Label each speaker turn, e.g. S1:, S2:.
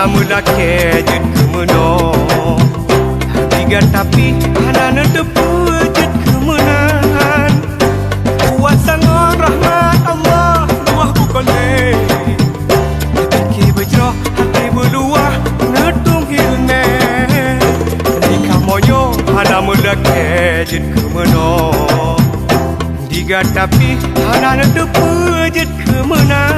S1: Mula kejut kemuno tiga tapi hana nedepu jet kemenan kuasa rahmat Allah luah bukan hati berjerah hati berluah netung hilne nikah moyo hana mula kejut kemuno tiga tapi hana nedepu jet kemenan